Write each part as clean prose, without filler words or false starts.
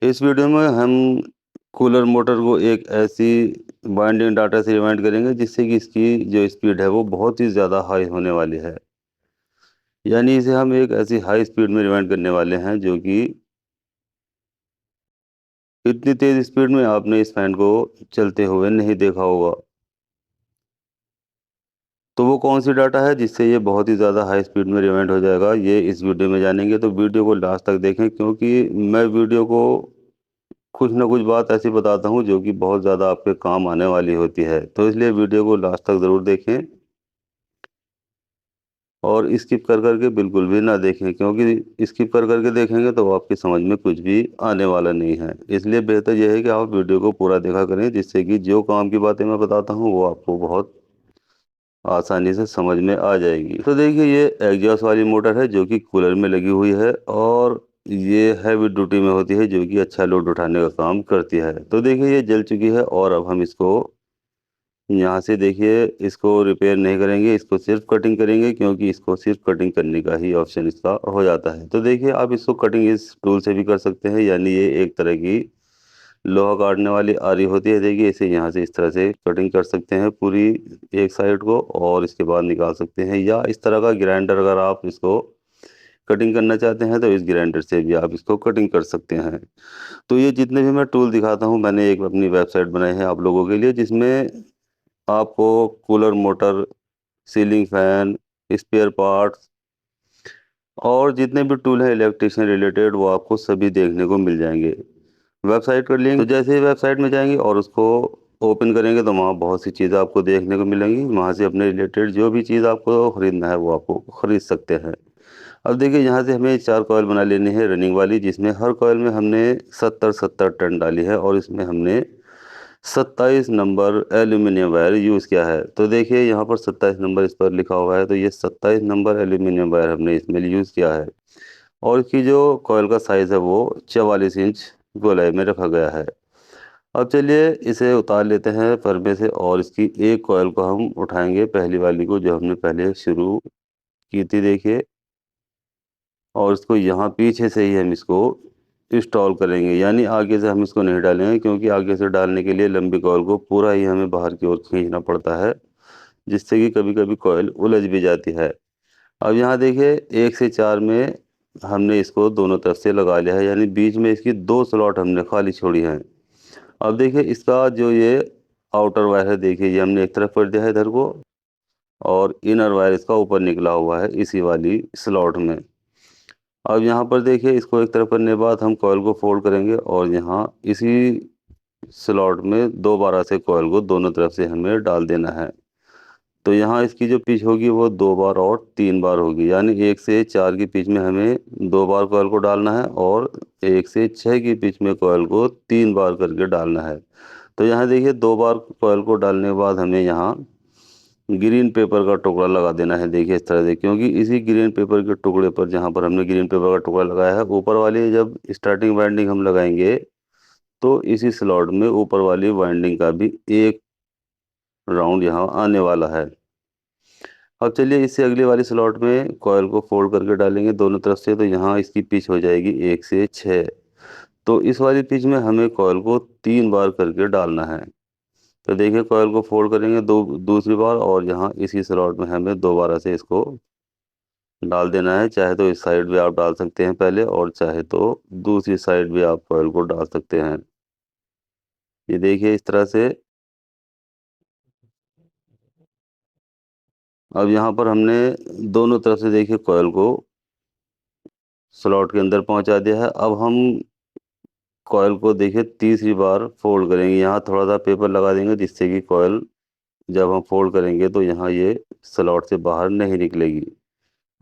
इस वीडियो में हम कूलर मोटर को एक ऐसी बाइंडिंग डाटा से रिवाइंड करेंगे जिससे कि इसकी जो स्पीड है वो बहुत ही ज़्यादा हाई होने वाली है। यानी इसे हम एक ऐसी हाई स्पीड में रिवाइंड करने वाले हैं जो कि इतनी तेज़ स्पीड में आपने इस फैन को चलते हुए नहीं देखा होगा। तो वो कौन सी डाटा है जिससे ये बहुत ही ज़्यादा हाई स्पीड में रिवाइंड हो जाएगा, ये इस वीडियो में जानेंगे। तो वीडियो को लास्ट तक देखें, क्योंकि मैं वीडियो को कुछ ना कुछ बात ऐसी बताता हूँ जो कि बहुत ज़्यादा आपके काम आने वाली होती है। तो इसलिए वीडियो को लास्ट तक ज़रूर देखें और स्किप कर के बिल्कुल भी ना देखें, क्योंकि स्किप कर के देखेंगे तो आपकी समझ में कुछ भी आने वाला नहीं है। इसलिए बेहतर यह है कि आप वीडियो को पूरा देखा करें, जिससे कि जो काम की बातें मैं बताता हूँ वो आपको बहुत आसानी से समझ में आ जाएगी। तो देखिए, ये एग्जॉस्ट वाली मोटर है जो कि कूलर में लगी हुई है और ये हैवी ड्यूटी में होती है, जो कि अच्छा लोड उठाने का काम करती है। तो देखिए, ये जल चुकी है और अब हम इसको यहाँ से देखिए इसको रिपेयर नहीं करेंगे, इसको सिर्फ कटिंग करेंगे, क्योंकि इसको सिर्फ कटिंग करने का ही ऑप्शन इसका हो जाता है। तो देखिए, आप इसको कटिंग इस टूल से भी कर सकते हैं, यानी ये एक तरह की लोहा काटने वाली आरी होती है। देखिए, इसे यहाँ से इस तरह से कटिंग कर सकते हैं पूरी एक साइड को और इसके बाद निकाल सकते हैं, या इस तरह का ग्राइंडर अगर आप इसको कटिंग करना चाहते हैं तो इस ग्राइंडर से भी आप इसको कटिंग कर सकते हैं। तो ये जितने भी मैं टूल दिखाता हूँ, मैंने एक अपनी वेबसाइट बनाई है आप लोगों के लिए, जिसमें आपको cooler motor, ceiling fan, spare parts और जितने भी टूल हैं इलेक्ट्रिशियन रिलेटेड, वो आपको सभी देखने को मिल जाएंगे। वेबसाइट का लिंक, तो जैसे ही वेबसाइट में जाएंगे और उसको ओपन करेंगे तो वहाँ बहुत सी चीज़ें आपको देखने को मिलेंगी। वहाँ से अपने रिलेटेड जो भी चीज़ आपको ख़रीदना है वो आपको ख़रीद सकते हैं। अब देखिए, यहाँ से हमें 4 कॉइल बना लेनी है रनिंग वाली, जिसमें हर कॉइल में हमने 70-70 टर्न डाली है और इसमें हमने 27 नंबर एल्यूमिनियम वायर यूज़ किया है। तो देखिए, यहाँ पर 27 नंबर इस पर लिखा हुआ है, तो ये 27 नंबर एल्यूमिनियम वायर हमने इसमें यूज़ किया है और इसकी जो कॉइल का साइज़ है वो 44 इंच गोलाई में रखा गया है। अब चलिए इसे उतार लेते हैं फरमे से और इसकी एक कॉइल को हम उठाएँगे, पहली वाली को जो हमने पहले शुरू की थी देखिए, और इसको यहाँ पीछे से ही हम इसको इंस्टॉल करेंगे, यानी आगे से हम इसको नहीं डालेंगे, क्योंकि आगे से डालने के लिए लंबी कॉइल को पूरा ही हमें बाहर की ओर खींचना पड़ता है, जिससे कि कभी-कभी कॉइल उलझ भी जाती है। अब यहाँ देखिए, 1 से 4 में हमने इसको दोनों तरफ से लगा लिया है, यानी बीच में इसकी 2 स्लॉट हमने खाली छोड़ी हैं। अब देखिए, इसका जो ये आउटर वायर है देखिए, ये हमने एक तरफ कर दिया है इधर को और इनर वायर इसका ऊपर निकला हुआ है इसी वाली स्लॉट में। अब यहाँ पर देखिए, इसको एक तरफ करने के बाद हम कॉइल को फोल्ड करेंगे और यहाँ इसी स्लॉट में दोबारा से कॉइल को दोनों तरफ से हमें डाल देना है। तो यहाँ इसकी जो पिच होगी वो 2 बार और 3 बार होगी, यानी 1 से 4 की पिच में हमें 2 बार कॉइल को डालना है और 1 से 6 की पिच में कॉइल को 3 बार करके डालना है। तो यहाँ देखिए, 2 बार कॉइल को डालने के बाद हमें यहाँ ग्रीन पेपर का टुकड़ा लगा देना है देखिए इस तरह से, क्योंकि इसी ग्रीन पेपर के टुकड़े पर, जहाँ पर हमने ग्रीन पेपर का टुकड़ा लगाया है, ऊपर वाली जब स्टार्टिंग वाइंडिंग हम लगाएंगे तो इसी स्लॉट में ऊपर वाली वाइंडिंग का भी एक राउंड यहाँ आने वाला है। अब चलिए, इससे अगली वाली स्लॉट में कॉइल को फोल्ड करके डालेंगे दोनों तरफ से, तो यहाँ इसकी पिच हो जाएगी 1 से 6। तो इस वाली पिच में हमें कॉइल को 3 बार करके डालना है। तो देखिए, कॉइल को फोल्ड करेंगे दूसरी बार और यहाँ इसी स्लॉट में हमें दोबारा से इसको डाल देना है। चाहे तो इस साइड भी आप डाल सकते हैं पहले और चाहे तो दूसरी साइड भी आप कॉइल को डाल सकते हैं। ये देखिए इस तरह से। अब यहाँ पर हमने दोनों तरफ से देखिए कॉइल को स्लॉट के अंदर पहुँचा दिया है। अब हम कॉइल को देखिए तीसरी बार फोल्ड करेंगे, यहाँ थोड़ा-सा पेपर लगा देंगे, जिससे कि कॉइल जब हम फोल्ड करेंगे तो यहाँ ये स्लॉट से बाहर नहीं निकलेगी।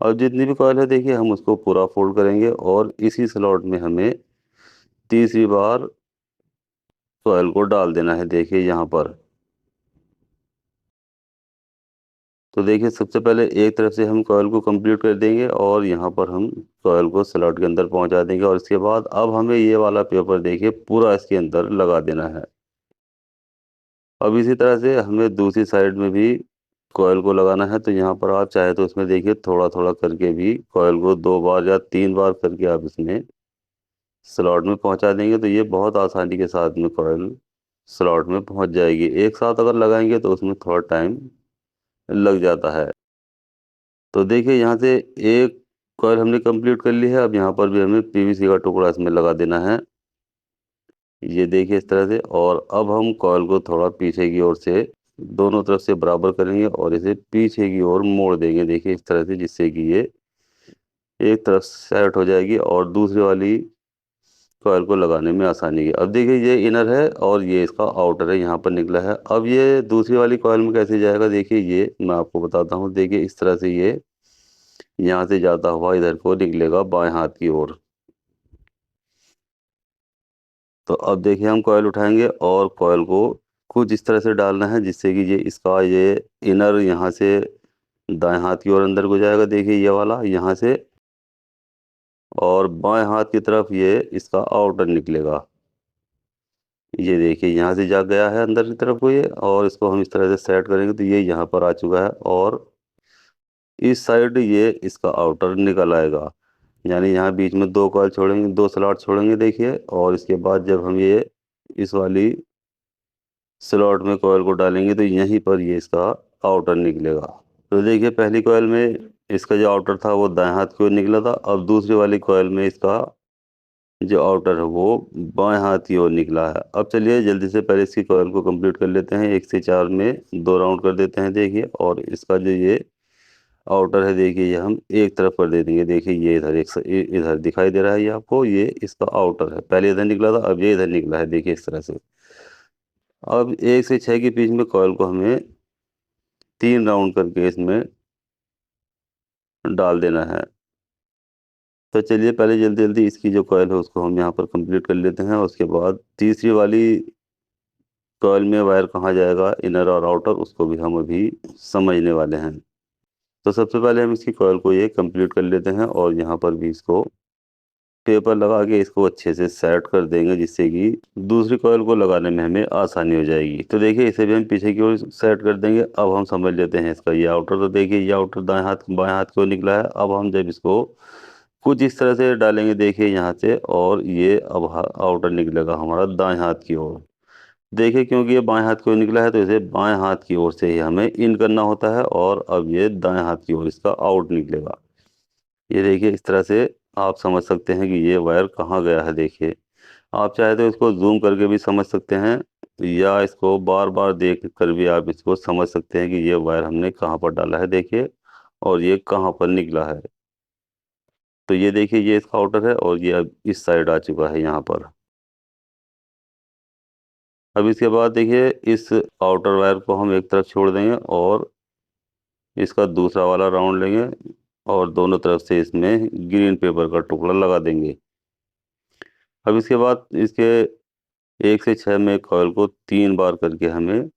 और जितनी भी कॉइल है देखिए, हम उसको पूरा फोल्ड करेंगे और इसी स्लॉट में हमें तीसरी बार कॉइल को डाल देना है देखिए यहाँ पर। तो देखिए, सबसे पहले एक तरफ से हम कॉइल को कंप्लीट कर देंगे और यहाँ पर हम कॉइल को स्लॉट के अंदर पहुँचा देंगे और इसके बाद अब हमें ये वाला पेपर देखिए पूरा इसके अंदर लगा देना है। अब इसी तरह से हमें दूसरी साइड में भी कॉइल को लगाना है, तो यहाँ पर आप चाहे तो इसमें देखिए थोड़ा-थोड़ा करके भी कॉइल को 2 बार या 3 बार करके आप इसमें स्लॉट में पहुंचा देंगे तो ये बहुत आसानी के साथ में कॉइल स्लॉट में पहुंच जाएगी। एक साथ अगर लगाएंगे तो उसमें थोड़ा टाइम लग जाता है। तो देखिए यहाँ से एक कॉइल हमने कंप्लीट कर ली है। अब यहाँ पर भी हमें पीवीसी का टुकड़ा इसमें लगा देना है। ये देखिए इस तरह से। और अब हम कॉइल को थोड़ा पीछे की ओर से दोनों तरफ से बराबर करेंगे और इसे पीछे की ओर मोड़ देंगे, देखिए इस तरह से, जिससे कि ये एक तरफ सेट हो जाएगी और दूसरी वाली कॉइल को लगाने में आसानी है। अब देखिए ये इनर है और ये इसका आउटर है, यहाँ पर निकला है। अब ये दूसरी वाली कॉइल में कैसे जाएगा, देखिए ये मैं आपको बताता हूँ। देखिए इस तरह से ये यहाँ से जाता हुआ इधर को निकलेगा बाएं हाथ की ओर। तो अब देखिए हम कॉइल उठाएंगे और कॉइल को कुछ इस तरह से डालना है जिससे कि ये इसका ये इनर यहाँ से दाएं हाथ की ओर अंदर को जाएगा, देखिए ये वाला यहाँ से। और बाएं हाथ की तरफ ये इसका आउटर निकलेगा। ये देखिए यहाँ से जा गया है अंदर की तरफ को ये, और इसको हम इस तरह से सेट करेंगे तो ये यहाँ पर आ चुका है। और इस साइड ये इसका आउटर निकल आएगा। यानी यहाँ बीच में दो कॉइल छोड़ेंगे, दो स्लॉट छोड़ेंगे देखिए। और इसके बाद जब हम ये इस वाली स्लॉट में कॉइल को डालेंगे तो यहीं पर ये इसका आउटर निकलेगा। तो देखिए पहली कॉइल में इसका जो आउटर था वो दाएं हाथ की ओर निकला था। अब दूसरी वाली कॉइल में इसका जो आउटर है वो बाएं हाथ की ओर निकला है। अब चलिए जल्दी से पहले इसकी कॉइल को कंप्लीट कर लेते हैं। 1 से 4 में 2 राउंड कर देते हैं देखिए। और इसका जो ये आउटर है देखिए ये हम एक तरफ कर दे देंगे। देखिए ये इधर इधर दिखाई दे रहा है ये आपको, ये इसका आउटर है। पहले इधर निकला था, अब ये इधर निकला है, देखिए इस तरह से। अब 1 से 6 के बीच में कॉइल को हमें 3 राउंड करके इसमें डाल देना है। तो चलिए पहले जल्दी जल्दी इसकी जो कॉइल है उसको हम यहाँ पर कंप्लीट कर लेते हैं। उसके बाद तीसरी वाली कॉइल में वायर कहाँ जाएगा, इनर और आउटर, उसको भी हम अभी समझने वाले हैं। तो सबसे पहले हम इसकी कॉइल को ये कंप्लीट कर लेते हैं और यहाँ पर भी इसको पेपर लगा के इसको अच्छे से सेट कर देंगे जिससे कि दूसरी कॉइल को लगाने में हमें आसानी हो जाएगी। तो देखिए इसे भी हम पीछे की ओर सेट कर देंगे। अब हम समझ लेते हैं इसका ये आउटर। तो देखिए ये आउटर दाएं हाथ बाएं हाथ की ओर निकला है। अब हम जब इसको कुछ इस तरह से डालेंगे देखिए यहाँ से, और ये अब आउटर निकलेगा हमारा दाएं हाथ की ओर। देखिए क्योंकि ये बाएं हाथ की ओर निकला है तो इसे बाएं हाथ की ओर से ही हमें इन करना होता है। और अब ये दाएं हाथ की ओर इसका आउट निकलेगा। ये देखिए इस तरह से आप समझ सकते हैं कि ये वायर कहाँ गया है। देखिए आप चाहे तो इसको जूम करके भी समझ सकते हैं, या इसको बार बार देख कर भी आप इसको समझ सकते हैं कि ये वायर हमने कहाँ पर डाला है देखिए, और ये कहाँ पर निकला है। तो ये देखिए ये इसका आउटर है और ये अब इस साइड आ चुका है यहाँ पर। अब इसके बाद देखिए इस आउटर वायर को हम एक तरफ छोड़ देंगे और इसका दूसरा वाला राउंड लेंगे और दोनों तरफ से इसमें ग्रीन पेपर का टुकड़ा लगा देंगे। अब इसके बाद इसके 1 से 6 में कॉइल को 3 बार करके हमें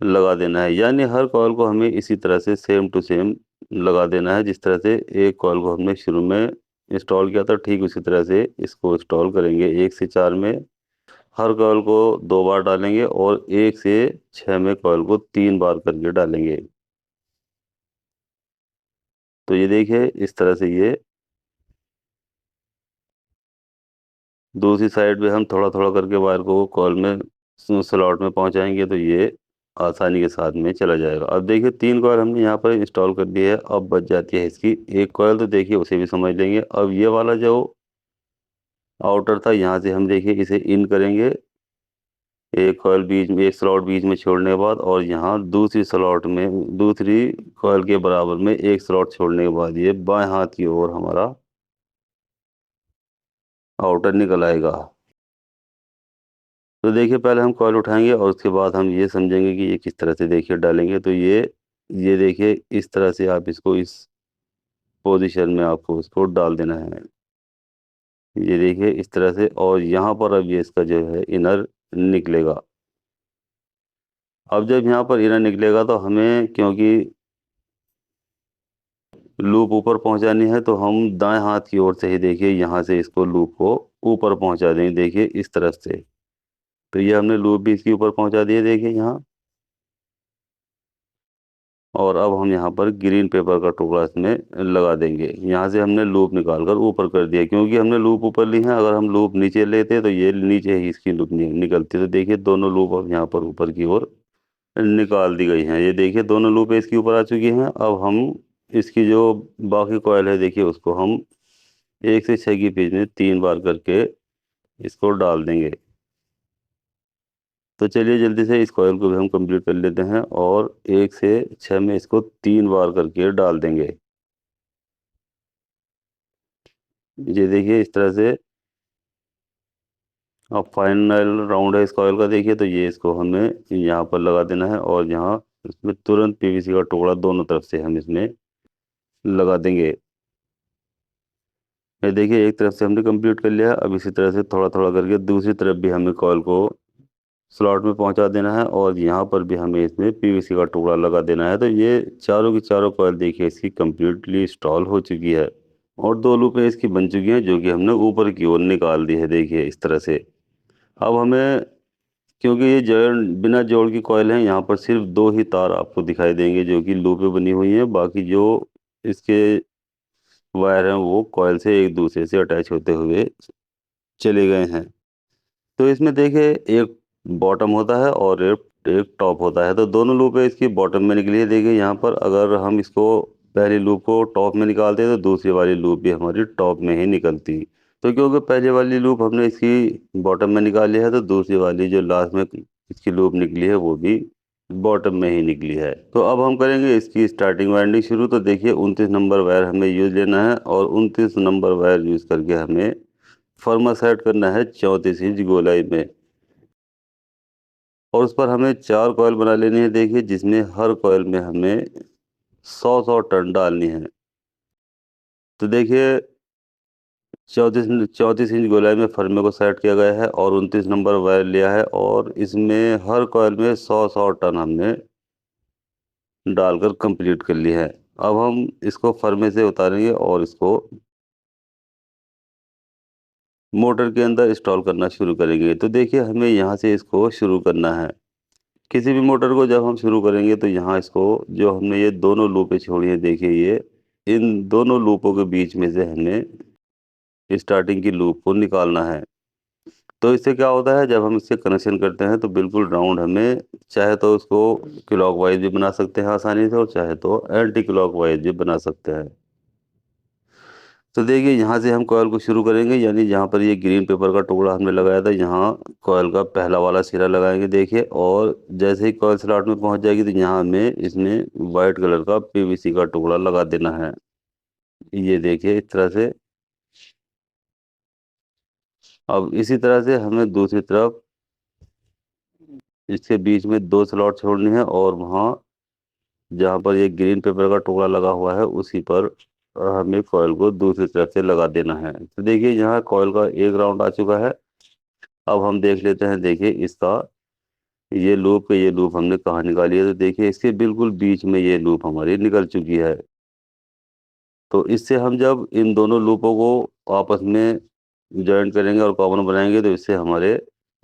लगा देना है। यानी हर कॉइल को हमें इसी तरह से सेम टू सेम लगा देना है। जिस तरह से एक कॉइल को हमने शुरू में इंस्टॉल किया था ठीक उसी तरह से इसको इंस्टॉल करेंगे। 1 से 4 में हर कॉइल को 2 बार डालेंगे और 1 से 6 में कॉइल को 3 बार करके डालेंगे। तो ये देखिए इस तरह से ये दूसरी साइड पे हम थोड़ा थोड़ा करके वायर को कॉइल में स्लॉट में पहुंचाएंगे तो ये आसानी के साथ में चला जाएगा। अब देखिए 3 कॉइल हमने यहाँ पर इंस्टॉल कर दी है। अब बच जाती है इसकी एक कॉइल, तो देखिए उसे भी समझ लेंगे। अब ये वाला जो आउटर था यहाँ से हम देखिए इसे इन करेंगे, एक कॉइल बीच में, एक स्लॉट बीच में छोड़ने के बाद, और यहाँ दूसरी स्लॉट में दूसरी कॉइल के बराबर में एक स्लॉट छोड़ने के बाद ये बाएं हाथ की ओर हमारा आउटर निकल आएगा। तो देखिए पहले हम कॉइल उठाएंगे और उसके बाद हम ये समझेंगे कि ये किस तरह से देखिए डालेंगे। तो ये देखिए इस तरह से आप इसको इस पोजीशन में आपको इसको डाल देना है। ये देखिए इस तरह से, और यहाँ पर अब ये इसका जो है इनर निकलेगा। अब जब यहाँ पर इनर निकलेगा तो हमें, क्योंकि लूप ऊपर पहुंचानी है, तो हम दाएं हाथ की ओर से ही देखिए यहाँ से इसको लूप को ऊपर पहुंचा देंगे देखिए इस तरफ से। तो ये हमने लूप भी इसके ऊपर पहुंचा दिए देखिए यहाँ। और अब हम यहाँ पर ग्रीन पेपर का टुकड़ा इसमें लगा देंगे। यहाँ से हमने लूप निकाल कर ऊपर कर दिया, क्योंकि हमने लूप ऊपर ली है। अगर हम लूप नीचे लेते तो ये नीचे ही इसकी लूप निकलती। तो देखिए दोनों लूप अब यहाँ पर ऊपर की ओर निकाल दी गई हैं। ये देखिए दोनों लूप इसके ऊपर आ चुकी हैं। अब हम इसकी जो बाकी कॉयल है देखिए उसको हम 1 से 6 की पेज में 3 बार करके इसको डाल देंगे। तो चलिए जल्दी से इस कॉयल को भी हम कंप्लीट कर लेते हैं और 1 से 6 में इसको 3 बार करके डाल देंगे। ये देखिए इस तरह से अब फाइनल राउंड है इस कॉयल का। देखिए तो ये इसको हमें यहाँ पर लगा देना है और यहाँ इसमें तुरंत पीवीसी का टुकड़ा दोनों तरफ से हम इसमें लगा देंगे। ये देखिए एक तरफ से हमने कंप्लीट कर लिया है। अब इसी तरह से थोड़ा थोड़ा करके दूसरी तरफ भी हमें कॉयल को स्लॉट में पहुंचा देना है और यहाँ पर भी हमें इसमें पीवीसी का टुकड़ा लगा देना है। तो ये चारों की चारों कॉयल देखिए इसकी कंप्लीटली इंस्टॉल हो चुकी है और 2 लूपें इसकी बन चुकी हैं, जो कि हमने ऊपर की ओर निकाल दी है। देखिए इस तरह से अब हमें, क्योंकि ये बिना जोड़ की कॉयल है, यहाँ पर सिर्फ 2 ही तार आपको दिखाई देंगे जो कि लूपें बनी हुई हैं। बाकी जो इसके वायर हैं वो कॉयल से एक दूसरे से अटैच होते हुए चले गए हैं। तो इसमें देखिए एक बॉटम होता है और एक एक टॉप होता है। तो दोनों लूपें इसकी बॉटम में निकली है। देखिए यहाँ पर अगर हम इसको पहली लूप को टॉप में निकालते तो दूसरी वाली लूप भी हमारी टॉप में ही निकलती। तो क्योंकि पहले वाली लूप हमने इसकी बॉटम में निकाली है, तो दूसरी वाली जो लास्ट में इसकी लूप निकली है वो भी बॉटम में ही निकली है। तो अब हम करेंगे इसकी स्टार्टिंग वाइंडिंग शुरू। तो देखिए 29 नंबर वायर हमें यूज लेना है और 29 नंबर वायर यूज करके हमें फर्मा सेट करना है 34 इंच गोलाई में। और उस पर हमें 4 कॉयल बना लेनी है। देखिए जिसमें हर कॉयल में हमें 100 टर्न डालनी है। तो देखिए 34 इंच गोलाई में फर्मे को सेट किया गया है और 29 नंबर वायर लिया है और इसमें हर कॉयल में 100 टर्न हमने डालकर कंप्लीट कर ली है। अब हम इसको फर्मे से उतारेंगे और इसको मोटर के अंदर इंस्टॉल करना शुरू करेंगे। तो देखिए हमें यहाँ से इसको शुरू करना है। किसी भी मोटर को जब हम शुरू करेंगे तो यहाँ इसको, जो हमने ये दोनों लूपें छोड़ी हैं देखिए, ये इन दोनों लूपों के बीच में से हमें स्टार्टिंग की लूप को निकालना है। तो इससे क्या होता है, जब हम इससे कनेक्शन करते हैं तो बिल्कुल राउंड हमें, चाहे तो उसको क्लॉकवाइज भी बना सकते हैं आसानी से और चाहे तो एंटी क्लॉकवाइज भी बना सकते हैं। तो देखिए यहाँ से हम कॉयल को शुरू करेंगे, यानी जहाँ पर ये ग्रीन पेपर का टुकड़ा हमने लगाया था यहाँ कॉयल का पहला वाला सिरा लगाएंगे। देखिए और जैसे ही कॉयल स्लॉट में पहुँच जाएगी तो यहाँ हमें इसमें वाइट कलर का पीवीसी का टुकड़ा लगा देना है। ये देखिए इस तरह से। अब इसी तरह से हमें दूसरी तरफ इसके बीच में 2 स्लॉट छोड़नी है और वहाँ जहाँ पर ये ग्रीन पेपर का टुकड़ा लगा हुआ है उसी पर हमें कॉयल को दूसरी तरफ से लगा देना है। तो देखिए यहाँ कॉयल का एक राउंड आ चुका है। अब हम देख लेते हैं, देखिए इसका ये लूप हमने कहाँ निकाली है। तो देखिए इसके बिल्कुल बीच में ये लूप हमारी निकल चुकी है। तो इससे हम जब इन दोनों लूपों को आपस में जॉइंट करेंगे और कॉमन बनाएंगे तो इससे हमारे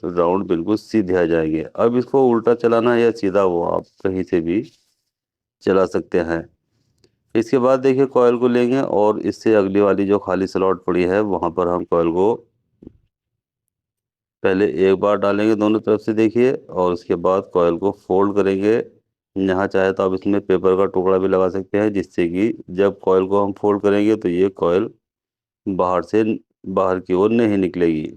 राउंड बिल्कुल सीधे आ जाएंगे। अब इसको उल्टा चलाना है या सीधा, वो आप कहीं से भी चला सकते हैं। इसके बाद देखिए कॉयल को लेंगे और इससे अगली वाली जो खाली स्लॉट पड़ी है वहाँ पर हम कॉयल को पहले एक बार डालेंगे दोनों तरफ से देखिए, और उसके बाद कॉयल को फोल्ड करेंगे। यहाँ चाहे तो आप इसमें पेपर का टुकड़ा भी लगा सकते हैं, जिससे कि जब कॉयल को हम फोल्ड करेंगे तो ये कॉयल बाहर की ओर नहीं निकलेगी।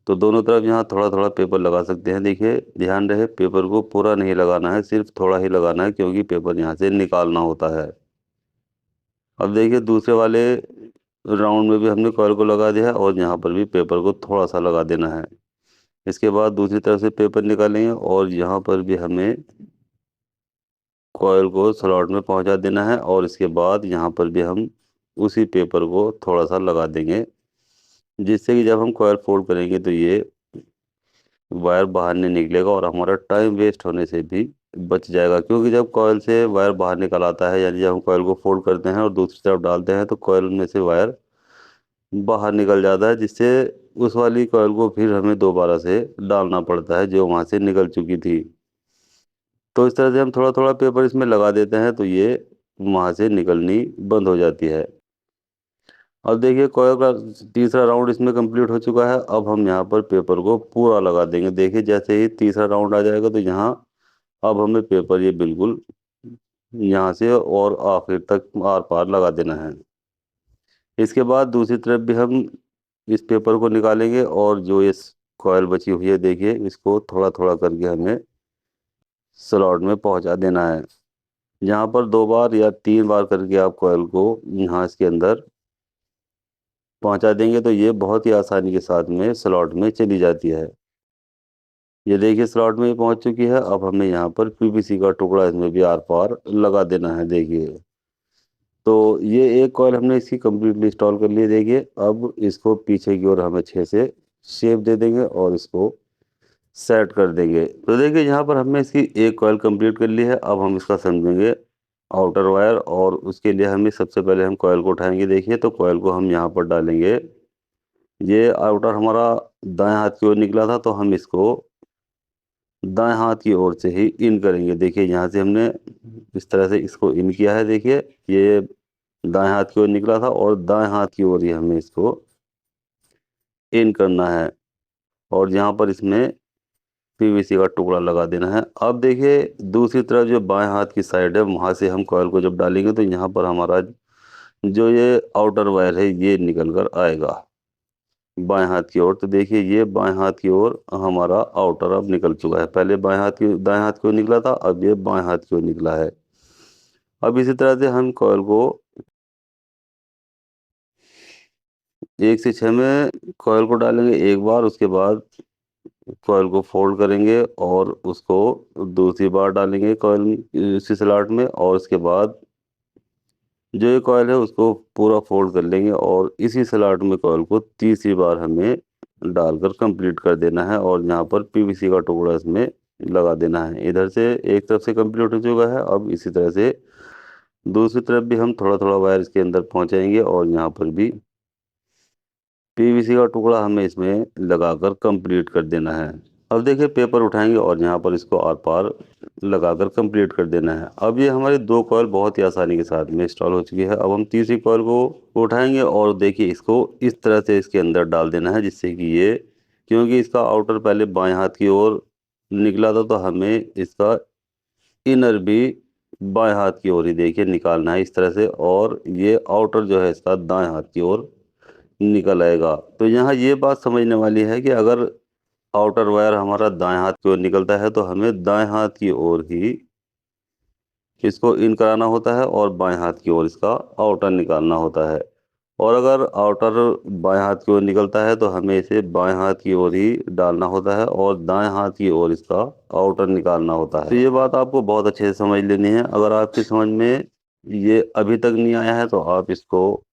तो दोनों तरफ यहाँ थोड़ा थोड़ा पेपर लगा सकते हैं। देखिए ध्यान रहे पेपर को पूरा नहीं लगाना है, सिर्फ थोड़ा ही लगाना है, क्योंकि पेपर यहाँ से निकालना होता है। अब देखिए दूसरे वाले राउंड में भी हमने कॉयल को लगा दिया है और यहाँ पर भी पेपर को थोड़ा सा लगा देना है। इसके बाद दूसरी तरफ से पेपर निकालेंगे और यहाँ पर भी हमें कॉयल को स्लॉट में पहुँचा देना है और इसके बाद यहाँ पर भी हम उसी पेपर को थोड़ा सा लगा देंगे, जिससे कि जब हम कॉयल फोल्ड करेंगे तो ये वायर बाहर नहीं निकलेगा और हमारा टाइम वेस्ट होने से भी बच जाएगा। क्योंकि जब कॉयल से वायर बाहर निकल आता है, यानी जब हम कॉयल को फोल्ड करते हैं और दूसरी तरफ डालते हैं, तो कॉयल में से वायर बाहर निकल जाता है, जिससे उस वाली कॉयल को फिर हमें दोबारा से डालना पड़ता है जो वहाँ से निकल चुकी थी। तो इस तरह से हम थोड़ा थोड़ा पेपर इसमें लगा देते हैं तो ये वहाँ से निकलनी बंद हो जाती है। अब देखिए कॉयल का तीसरा राउंड इसमें कंप्लीट हो चुका है। अब हम यहाँ पर पेपर को पूरा लगा देंगे। देखिए जैसे ही तीसरा राउंड आ जाएगा तो यहाँ अब हमें पेपर ये बिल्कुल यहाँ से और आखिर तक आर पार लगा देना है। इसके बाद दूसरी तरफ भी हम इस पेपर को निकालेंगे और जो ये कॉयल बची हुई है देखिए इसको थोड़ा थोड़ा करके हमें स्लॉट में पहुंचा देना है। यहाँ पर 2 बार या 3 बार करके आप कॉयल को यहाँ इसके अंदर पहुंचा देंगे तो ये बहुत ही आसानी के साथ में स्लॉट में चली जाती है। ये देखिए स्लॉट में पहुंच चुकी है। अब हमें यहाँ पर पीवीसी का टुकड़ा इसमें भी आर पार लगा देना है। देखिए तो ये एक कॉइल हमने इसकी कम्प्लीटली इंस्टॉल कर ली है। देखिए अब इसको पीछे की ओर हम अच्छे से शेप दे देंगे और इसको सेट कर देंगे। तो देखिए यहाँ पर हमने इसकी एक कॉइल कंप्लीट कर ली है। अब हम इसका समझेंगे आउटर वायर और उसके लिए हमें सबसे पहले हम कॉइल को उठाएंगे। देखिए तो कॉइल को हम यहाँ पर डालेंगे। ये आउटर हमारा दाएं हाथ की ओर निकला था तो हम इसको दाएं हाथ की ओर से ही इन करेंगे। देखिए यहाँ से हमने इस तरह से इसको इन किया है। देखिए ये दाएं हाथ की ओर निकला था और दाएं हाथ की ओर ही हमें इसको इन करना है और यहाँ पर इसमें पीवीसी का टुकड़ा लगा देना है। अब देखिए दूसरी तरफ जो बाएं हाथ की साइड है वहाँ से हम कॉइल को जब डालेंगे तो यहाँ पर हमारा जो ये आउटर वायर है ये निकल कर आएगा बाएं हाथ की ओर। तो देखिए ये बाएं हाथ की ओर हमारा आउटर अब निकल चुका है। पहले बाएं हाथ की दाएं हाथ की ओर निकला था, अब ये बाएं हाथ की ओर निकला है। अब इसी तरह से हम कॉइल को 1 से 6 में कॉइल को डालेंगे एक बार, उसके बाद कॉइल को फोल्ड करेंगे और उसको दूसरी बार डालेंगे कॉइल इसी स्लॉट में और उसके बाद जो ये कॉइल है उसको पूरा फोल्ड कर लेंगे और इसी स्लॉट में कॉइल को तीसरी बार हमें डालकर कंप्लीट कर देना है और यहाँ पर पीवीसी का टुकड़ा इसमें लगा देना है। इधर से एक तरफ से कंप्लीट हो चुका है। अब इसी तरह से दूसरी तरफ भी हम थोड़ा थोड़ा वायर इसके अंदर पहुंचाएंगे और यहाँ पर भी पीवीसी का टुकड़ा हमें इसमें लगाकर कंप्लीट कर देना है। अब देखिए पेपर उठाएंगे और यहाँ पर इसको आर पार लगाकर कंप्लीट कर देना है। अब ये हमारी 2 कॉइल बहुत ही आसानी के साथ में इंस्टॉल हो चुकी है। अब हम तीसरी कॉइल को उठाएंगे और देखिए इसको इस तरह से इसके अंदर डाल देना है जिससे कि ये, क्योंकि इसका आउटर पहले बाएं हाथ की ओर निकला था तो हमें इसका इनर भी बाएं हाथ की ओर ही देखिए निकालना है इस तरह से और ये आउटर जो है इसका दाएं हाथ की ओर निकल आएगा। तो यहाँ ये बात समझने वाली है कि अगर आउटर वायर हमारा दाएं हाथ की ओर निकलता है तो हमें दाएं हाथ की ओर ही इसको इन कराना होता है और बाएं हाथ की ओर इसका आउटर निकालना होता है। और अगर आउटर बाएं हाथ की ओर निकलता है तो हमें इसे बाएं हाथ की ओर ही डालना होता है और दाएं हाथ की ओर इसका आउटर निकालना होता है। तो ये बात आपको बहुत अच्छे से समझ लेनी है। अगर आपकी समझ में ये अभी तक नहीं आया है तो आप इसको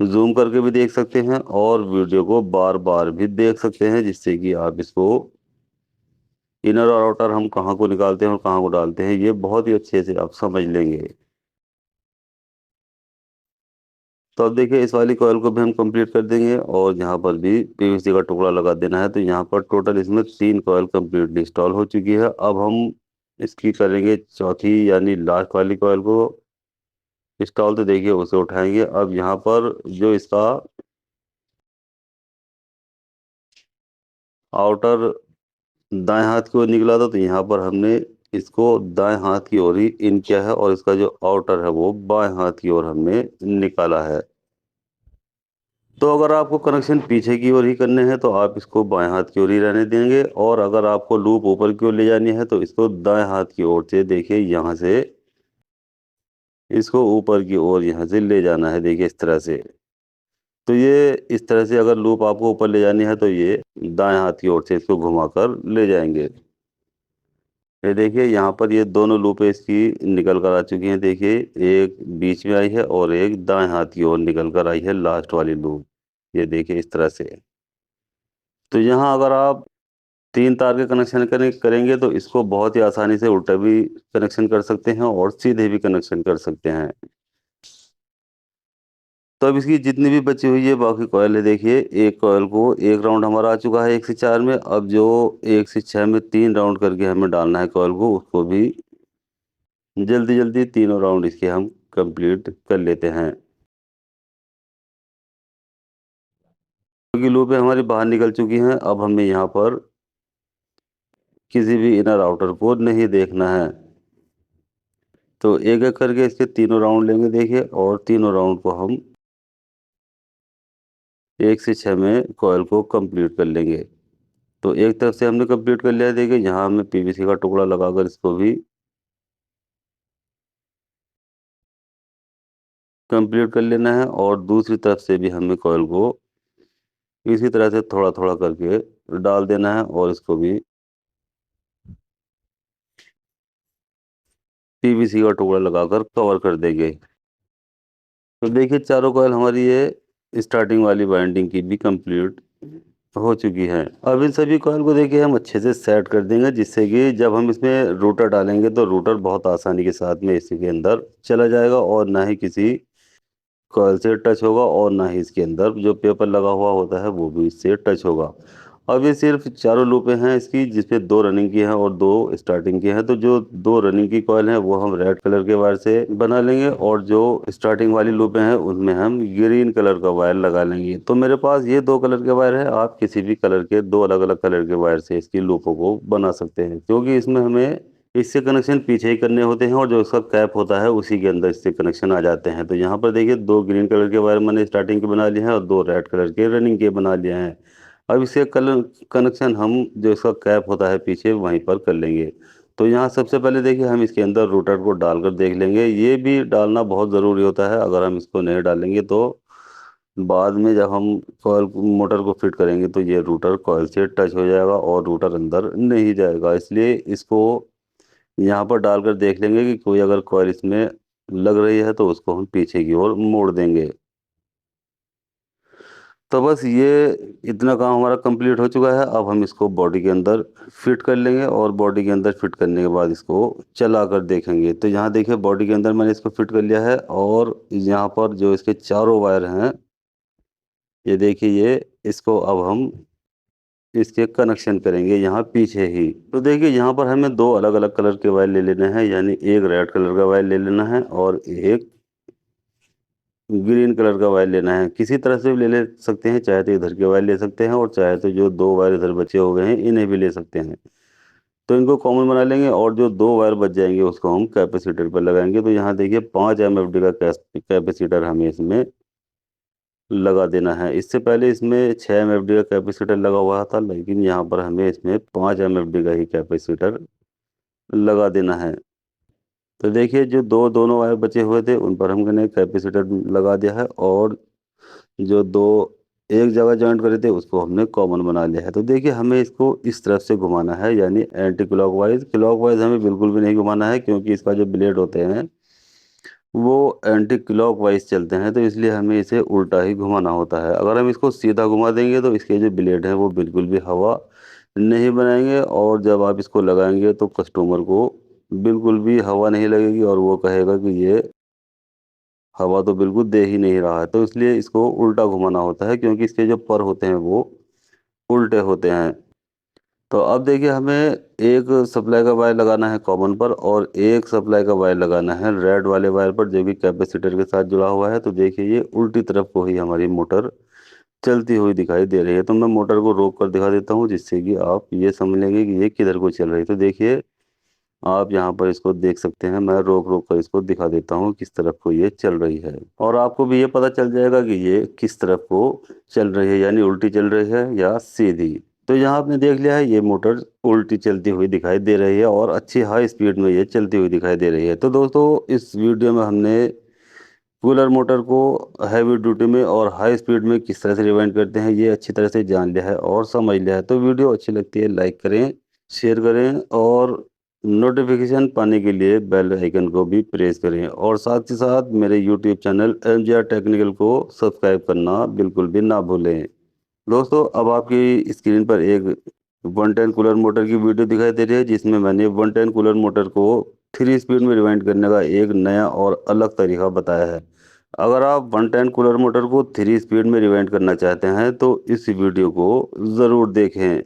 जूम करके भी देख सकते हैं और वीडियो को बार बार भी देख सकते हैं जिससे कि आप इसको इनर और आउटर हम कहाँ को निकालते हैं और कहाँ को डालते हैं ये बहुत ही अच्छे से आप समझ लेंगे। तो अब देखिए इस वाली कॉइल को भी हम कंप्लीट कर देंगे और यहाँ पर भी पीवीसी का टुकड़ा लगा देना है। तो यहाँ पर टोटल इसमें 3 कॉइल कंप्लीटली इंस्टॉल हो चुकी है। अब हम इसकी करेंगे चौथी यानी लास्ट वाली कॉइल को इंस्टॉल। तो देखिए उसे उठाएंगे। अब यहाँ पर जो इसका आउटर दाएं हाथ की ओर निकला था तो यहाँ पर हमने इसको दाएं हाथ की ओर ही इन किया है और इसका जो आउटर है वो बाएं हाथ की ओर हमने निकाला है। तो अगर आपको कनेक्शन पीछे की ओर ही करने हैं तो आप इसको बाएं हाथ की ओर ही रहने देंगे और अगर आपको लूप ऊपर की ओर ले जानी है तो इसको दाएं हाथ की ओर से देखिए यहाँ से इसको ऊपर की ओर यहाँ से ले जाना है। देखिए इस तरह से। तो ये इस तरह से अगर लूप आपको ऊपर ले जानी है तो ये दाएं हाथ की ओर से इसको घुमाकर ले जाएंगे। ये देखिए यहाँ पर ये दोनों लूपें इसकी निकल कर आ चुकी हैं। देखिए एक बीच में आई है और एक दाएं हाथ की ओर निकल कर आई है लास्ट वाली लूप। ये देखिए इस तरह से। तो यहाँ अगर आप 3 तार के कनेक्शन करेंगे तो इसको बहुत ही आसानी से उल्टा भी कनेक्शन कर सकते हैं और सीधे भी कनेक्शन कर सकते हैं। तो अब इसकी जितनी भी बची हुई है बाकी कॉयल है, देखिए एक कॉयल को एक राउंड हमारा आ चुका है 1 से 4 में। अब जो 1 से 6 में 3 राउंड करके हमें डालना है कॉयल को, उसको भी जल्दी-जल्दी तीनों राउंड इसके हम कंप्लीट कर लेते हैं। क्योंकि लूपें हमारी बाहर निकल चुकी हैं, अब हमें यहाँ पर किसी भी इनर आउटर को नहीं देखना है। तो एक-एक करके इसके तीनों राउंड लेंगे देखिए, और तीनों राउंड को हम 1 से 6 में कॉइल को कंप्लीट कर लेंगे। तो एक तरफ से हमने कंप्लीट कर लिया है, देखिए यहाँ हमें पीवीसी का टुकड़ा लगाकर इसको भी कंप्लीट कर लेना है, और दूसरी तरफ से भी हमें कॉइल को इसी तरह से थोड़ा-थोड़ा करके डाल देना है, और इसको भी पीवीसी का टुकड़ा लगाकर कवर कर देंगे। तो देखिए चारों कॉइल हमारी ये स्टार्टिंग वाली वाइंडिंग की भी कंप्लीट हो चुकी है। अब इन सभी कॉइल को देखिए हम अच्छे से सेट कर देंगे, जिससे कि जब हम इसमें रूटर डालेंगे तो रूटर बहुत आसानी के साथ में इसी के अंदर चला जाएगा, और ना ही किसी कॉइल से टच होगा, और ना ही इसके अंदर जो पेपर लगा हुआ होता है वो भी इससे टच होगा। अब ये सिर्फ चारों लूपें हैं इसकी, जिसमें 2 रनिंग की हैं और 2 स्टार्टिंग की हैं। तो जो 2 रनिंग की कॉइल हैं वो हम रेड कलर के वायर से बना लेंगे, और जो स्टार्टिंग वाली लूपें हैं उनमें हम ग्रीन कलर का वायर लगा लेंगे। तो मेरे पास ये 2 कलर के वायर है, आप किसी भी कलर के 2 अलग-अलग कलर के वायर से इसकी लूपों को बना सकते हैं, क्योंकि इसमें हमें इससे कनेक्शन पीछे ही करने होते हैं, और जो इसका कैप होता है उसी के अंदर इससे कनेक्शन आ जाते हैं। तो यहाँ पर देखिए 2 ग्रीन कलर के वायर मैंने स्टार्टिंग के बना लिए हैं, और 2 रेड कलर के रनिंग के बना लिए हैं। अब इससे कनेक्शन हम जो इसका कैप होता है पीछे वहीं पर कर लेंगे। तो यहाँ सबसे पहले देखिए हम इसके अंदर रूटर को डालकर देख लेंगे। ये भी डालना बहुत ज़रूरी होता है, अगर हम इसको नहीं डालेंगे तो बाद में जब हम कॉइल मोटर को फिट करेंगे तो ये रूटर कॉइल से टच हो जाएगा और रूटर अंदर नहीं जाएगा। इसलिए इसको यहाँ पर डालकर देख लेंगे कि कोई अगर कॉइल इसमें लग रही है तो उसको हम पीछे की ओर मोड़ देंगे। तो बस ये इतना काम हमारा कंप्लीट हो चुका है। अब हम इसको बॉडी के अंदर फिट कर लेंगे, और बॉडी के अंदर फिट करने के बाद इसको चला कर देखेंगे। तो यहाँ देखिए बॉडी के अंदर मैंने इसको फिट कर लिया है, और यहाँ पर जो इसके चारों वायर हैं, ये देखिए ये इसको अब हम इसके कनेक्शन करेंगे यहाँ पीछे ही। तो देखिए यहाँ पर हमें 2 अलग-अलग कलर के वायर ले लेने हैं, यानी एक रेड कलर का वायर ले लेना है और एक ग्रीन कलर का वायर लेना है। किसी तरह से भी ले सकते हैं, चाहे तो इधर के वायर ले सकते हैं, और चाहे तो जो 2 वायर इधर बचे हुए हैं इन्हें भी ले सकते हैं। तो इनको कॉमन बना लेंगे, और जो 2 वायर बच जाएँगे उसको हम कैपेसिटर पर लगाएँगे। तो यहाँ देखिए 5 एमएफडी का कैपेसिटर हमें इसमें लगा देना है। इससे पहले इसमें 6 एमएफडी का कैपेसिटर लगा हुआ था, लेकिन यहाँ पर हमें इसमें 5 एमएफडी का ही कैपेसिटर लगा देना है। तो देखिए जो दोनों वायर बचे हुए थे उन पर हमने कैपेसिटर लगा दिया है, और जो 2 एक जगह जॉइंट करे थे उसको हमने कॉमन बना लिया है। तो देखिए हमें इसको इस तरफ से घुमाना है, यानी एंटी क्लॉकवाइज़। क्लॉकवाइज़ हमें बिल्कुल भी नहीं घुमाना है, क्योंकि इसका जो ब्लेड होते हैं वो एंटी क्लॉकवाइज़ चलते हैं, तो इसलिए हमें इसे उल्टा ही घुमाना होता है। अगर हम इसको सीधा घुमा देंगे तो इसके जो ब्लेड हैं वो बिल्कुल भी हवा नहीं बनाएँगे, और जब आप इसको लगाएँगे तो कस्टमर को बिल्कुल भी हवा नहीं लगेगी, और वो कहेगा कि ये हवा तो बिल्कुल दे ही नहीं रहा है। तो इसलिए इसको उल्टा घुमाना होता है, क्योंकि इसके जो पर होते हैं वो उल्टे होते हैं। तो अब देखिए हमें एक सप्लाई का वायर लगाना है कॉमन पर, और एक सप्लाई का वायर लगाना है रेड वाले वायर पर, जो कि कैपेसिटर के साथ जुड़ा हुआ है। तो देखिए ये उल्टी तरफ को ही हमारी मोटर चलती हुई दिखाई दे रही है। तो मैं मोटर को रोक कर दिखा देता हूँ, जिससे कि आप ये समझ लेंगे कि ये किधर को चल रही है। तो देखिए आप यहाँ पर इसको देख सकते हैं, मैं रोक-रोक कर इसको दिखा देता हूँ किस तरफ को ये चल रही है। और आपको भी ये पता चल जाएगा कि ये किस तरफ को चल रही है, यानी उल्टी चल रही है या सीधी। तो यहाँ आपने देख लिया है ये मोटर उल्टी चलती हुई दिखाई दे रही है, और अच्छी हाई स्पीड में ये चलती हुई दिखाई दे रही है। तो दोस्तों इस वीडियो में हमने कूलर मोटर को हैवी ड्यूटी में और हाई स्पीड में किस तरह से रिवाइंड करते हैं ये अच्छी तरह से जान लिया है और समझ लिया है। तो वीडियो अच्छी लगती है लाइक करें, शेयर करें, और नोटिफिकेशन पाने के लिए बेल आइकन को भी प्रेस करें, और साथ ही साथ मेरे यूट्यूब चैनल एमजीआर टेक्निकल को सब्सक्राइब करना बिल्कुल भी ना भूलें। दोस्तों अब आपकी स्क्रीन पर एक 110 कूलर मोटर की वीडियो दिखाई दे रही है, जिसमें मैंने 110 कूलर मोटर को 3 स्पीड में रिवाइंड करने का एक नया और अलग तरीका बताया है। अगर आप 110 कूलर मोटर को 3 स्पीड में रिवाइंड करना चाहते हैं तो इस वीडियो को ज़रूर देखें।